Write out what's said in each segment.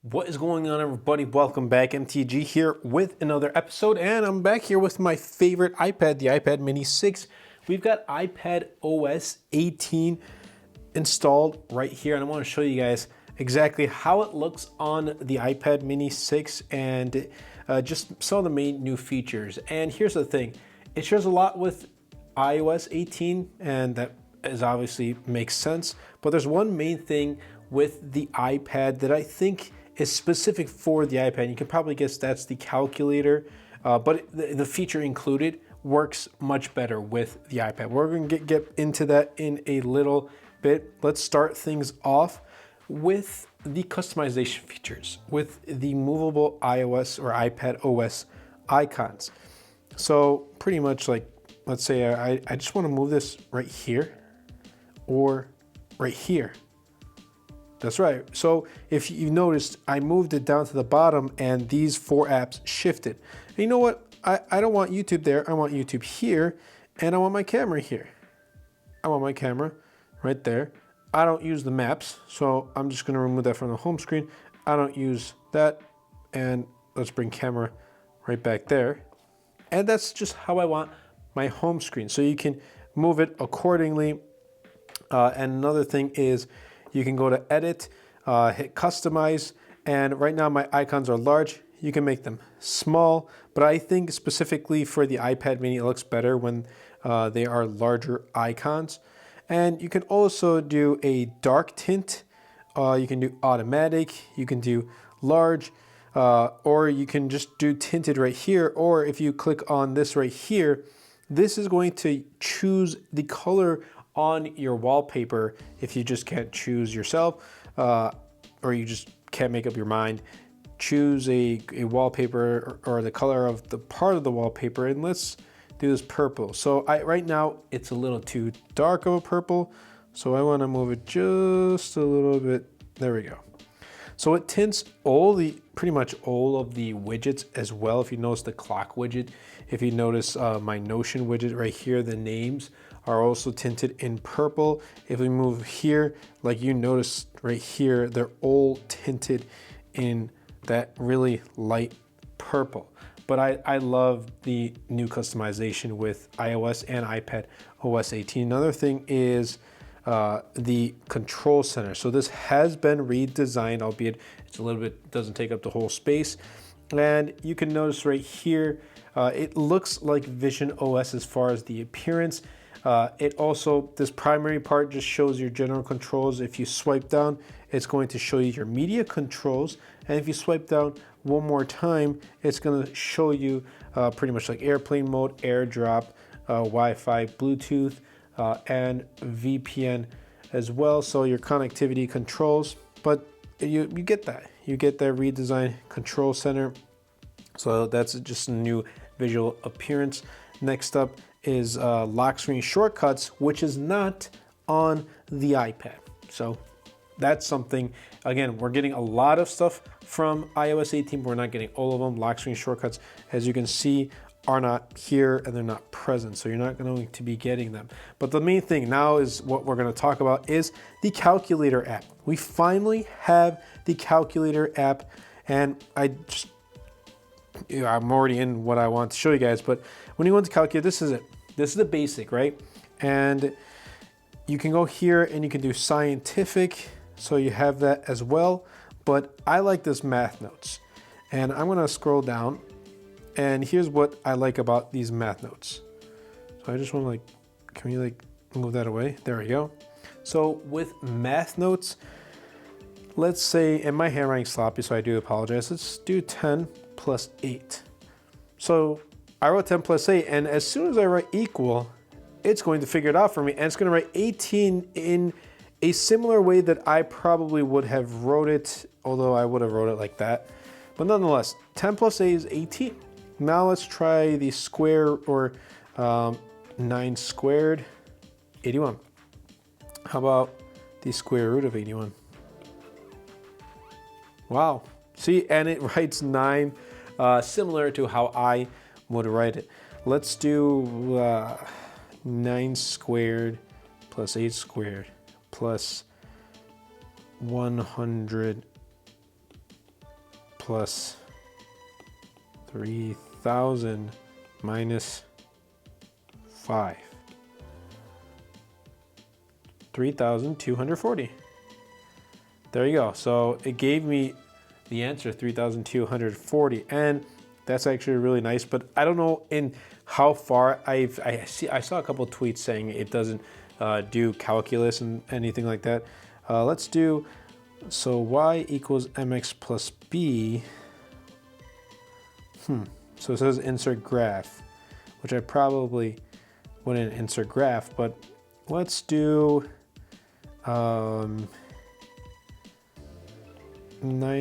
What is going on, everybody? Welcome back. MTG here with another episode, and I'm back here with my favorite iPad, the iPad Mini 6. We've got iPadOS 18 installed right here, and I want to show you guys exactly how it looks on the iPad Mini 6 and just some of the main new features. And here's the thing, it shares a lot with iOS 18, and that is obviously makes sense, but there's one main thing with the iPad that I think is specific for the iPad. You can probably guess that's the calculator, but the feature included works much better with the iPad. We're going to get into that in a little bit. Let's start things off with the customization features with the movable iOS or iPad OS icons. So pretty much like, let's say I just want to move this right here or right here. That's right. So if you noticed, I moved it down to the bottom and these four apps shifted. And you know what? I don't want YouTube there. I want YouTube here, and I want my camera here. I want my camera right there. I don't use the maps, so I'm just going to remove that from the home screen. I don't use that, and let's bring camera right back there. And that's just how I want my home screen. So you can move it accordingly. And another thing is, you can go to edit, hit customize, and right now my icons are large. You can make them small, but I think specifically for the iPad mini, it looks better when they are larger icons. And you can also do a dark tint, you can do automatic, you can do large, or you can just do tinted right here, or if you click on this right here, this is going to choose the color on your wallpaper if you just can't choose yourself, or you just can't make up your mind. Choose a wallpaper or the color of the part of the wallpaper, and let's do this purple. So right now it's a little too dark of a purple, so I want to move it just a little bit. There we go. So it tints pretty much all of the widgets as well. If you notice the clock widget, if you notice my Notion widget right here, the names are also tinted in purple. If we move here, like you notice right here, they're all tinted in that really light purple. But I love the new customization with iOS and iPad OS 18. Another thing is the control center. So this has been redesigned, albeit it's a little bit, doesn't take up the whole space. And you can notice right here, it looks like Vision OS as far as the appearance. It also, this primary part just shows your general controls. If you swipe down, it's going to show you your media controls. And if you swipe down one more time, it's going to show you pretty much like airplane mode, airdrop, Wi-Fi, Bluetooth, and VPN as well. So your connectivity controls, but you get that. You get that redesigned control center. So that's just a new visual appearance. Next up is lock screen shortcuts, which is not on the iPad. So that's something, again, we're getting a lot of stuff from iOS 18, but we're not getting all of them. Lock screen shortcuts, as you can see, are not here and they're not present. So you're not going to be getting them. But the main thing now is what we're going to talk about is the calculator app. We finally have the calculator app, and I'm already in what I want to show you guys, but when you want to calculate, this is it. This is the basic, right? And you can go here and you can do scientific, so you have that as well. But I like this math notes, and I'm gonna scroll down, and here's what I like about these math notes. So I just want to like, can we like move that away? There we go. So with math notes, let's say, and my handwriting's sloppy, so I do apologize. Let's do 10 plus 8. So I wrote 10 plus 8, and as soon as I write equal, it's going to figure it out for me, and it's going to write 18 in a similar way that I probably would have wrote it, although I would have wrote it like that. But nonetheless, 10 plus 8 is 18. Now let's try the square, or 9 squared, 81. How about the square root of 81? Wow. See, and it writes 9, similar to how I would write it. Let's do 9 squared plus 8 squared plus 100 plus 3,000 minus 5. 3,240. There you go. So it gave me the answer, 3,240, and that's actually really nice. But I don't know in how far I saw a couple of tweets saying it doesn't do calculus and anything like that. Let's do, so y equals mx plus b. So it says insert graph, which I probably wouldn't insert graph, but let's do 9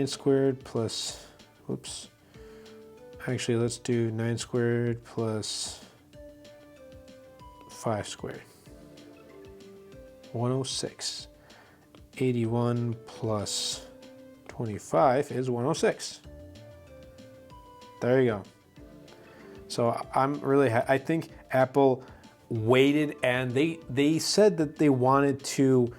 squared plus, whoops. Actually, let's do 9 squared plus 5 squared. 106. 81 plus 25 is 106. There you go. So I'm really, I think Apple waited, and they said that they wanted to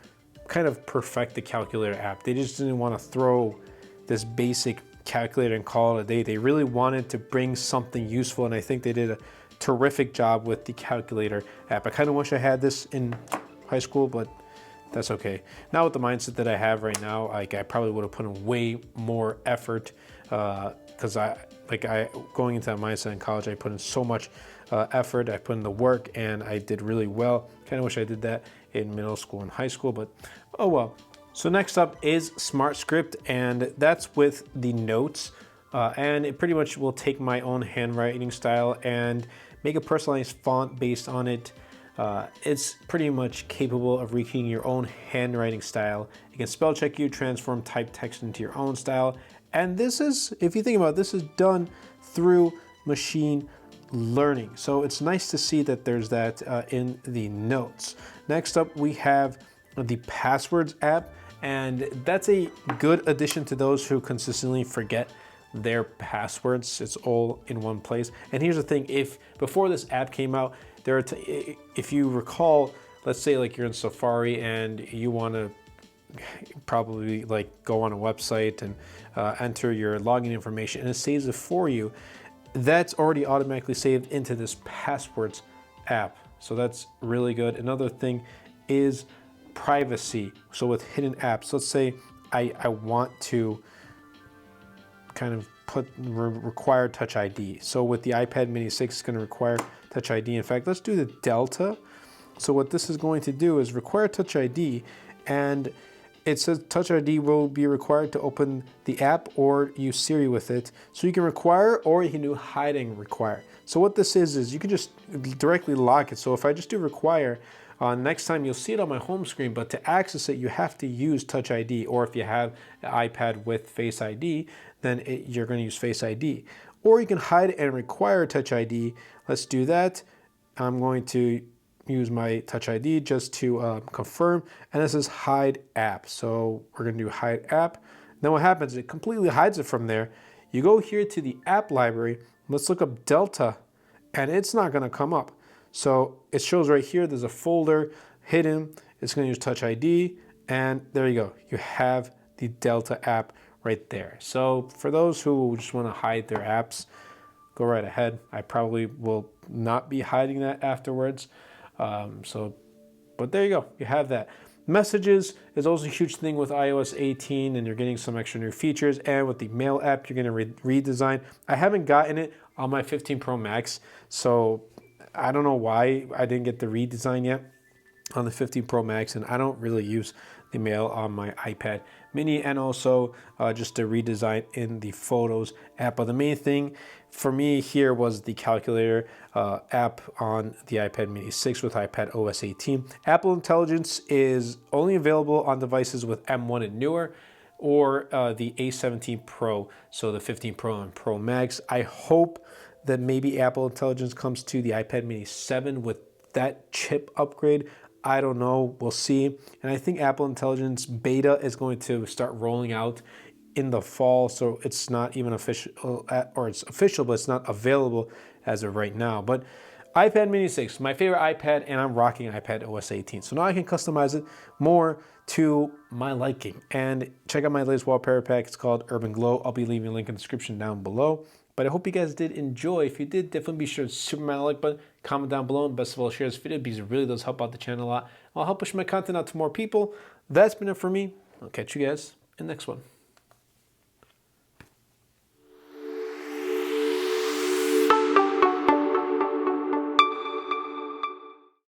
kind of perfect the calculator app. They just didn't want to throw this basic calculator and call it a day. They really wanted to bring something useful, and I think they did a terrific job with the calculator app. I kind of wish I had this in high school, but that's okay. Now with the mindset that I have right now, like I probably would have put in way more effort, because going into that mindset in college, I put in so much effort, I put in the work, and I did really well. Kind of wish I did that in middle school and high school, but oh well. So next up is Smart Script, and that's with the notes, and it pretty much will take my own handwriting style and make a personalized font based on it. It's pretty much capable of recreating your own handwriting style. It can spell check you, transform typed text into your own style. And this is, if you think about it, this is done through machine learning. So it's nice to see that there's that in the notes. Next up, we have the Passwords app, and that's a good addition to those who consistently forget their passwords. It's all in one place. And here's the thing, if before this app came out, if you recall, let's say like you're in Safari and you want to probably like go on a website and enter your login information, and it saves it for you. That's already automatically saved into this Passwords app. So that's really good. Another thing is privacy. So with hidden apps, let's say I want to kind of require Touch ID. So with the iPad mini 6, it's going to require Touch ID. In fact, let's do the Delta. So what this is going to do is require Touch ID, and it says Touch ID will be required to open the app or use Siri with it. So you can require, or you can do hide and require. So what this is you can just directly lock it. So if I just do require, next time you'll see it on my home screen, but to access it, you have to use Touch ID, or if you have an iPad with Face ID, then you're going to use Face ID. Or you can hide and require Touch ID. Let's do that. I'm going to use my Touch ID just to confirm, and this is hide app. So we're going to do hide app. Then what happens, it completely hides it from there. You go here to the app library, let's look up Delta, and it's not going to come up. So it shows right here, there's a folder hidden. It's going to use Touch ID, and there you go. You have the Delta app right there. So for those who just want to hide their apps, go right ahead. I probably will not be hiding that afterwards. But there you go. You have that. Messages is also a huge thing with iOS 18, and you're getting some extra new features. And with the Mail app, you're going to redesign. I haven't gotten it on my 15 Pro Max, so I don't know why I didn't get the redesign yet on the 15 Pro Max, and I don't really use the Mail on my iPad mini, and also just a redesign in the Photos app. But the main thing for me here was the calculator app on the iPad mini 6 with iPadOS 18. Apple Intelligence is only available on devices with M1 and newer, or the A17 Pro, so the 15 Pro and Pro Max. I hope that maybe Apple Intelligence comes to the iPad mini 7 with that chip upgrade. I don't know, we'll see. And I think Apple Intelligence beta is going to start rolling out in the fall, so it's not even official, or it's official, but it's not available as of right now. But iPad mini 6, my favorite iPad, and I'm rocking iPadOS 18. So now I can customize it more to my liking. And check out my latest wallpaper pack. It's called Urban Glow. I'll be leaving a link in the description down below. But I hope you guys did enjoy. If you did, definitely be sure to super my like button, comment down below, and best of all, share this video because it really does help out the channel a lot. I'll help push my content out to more people. That's been it for me. I'll catch you guys in the next one.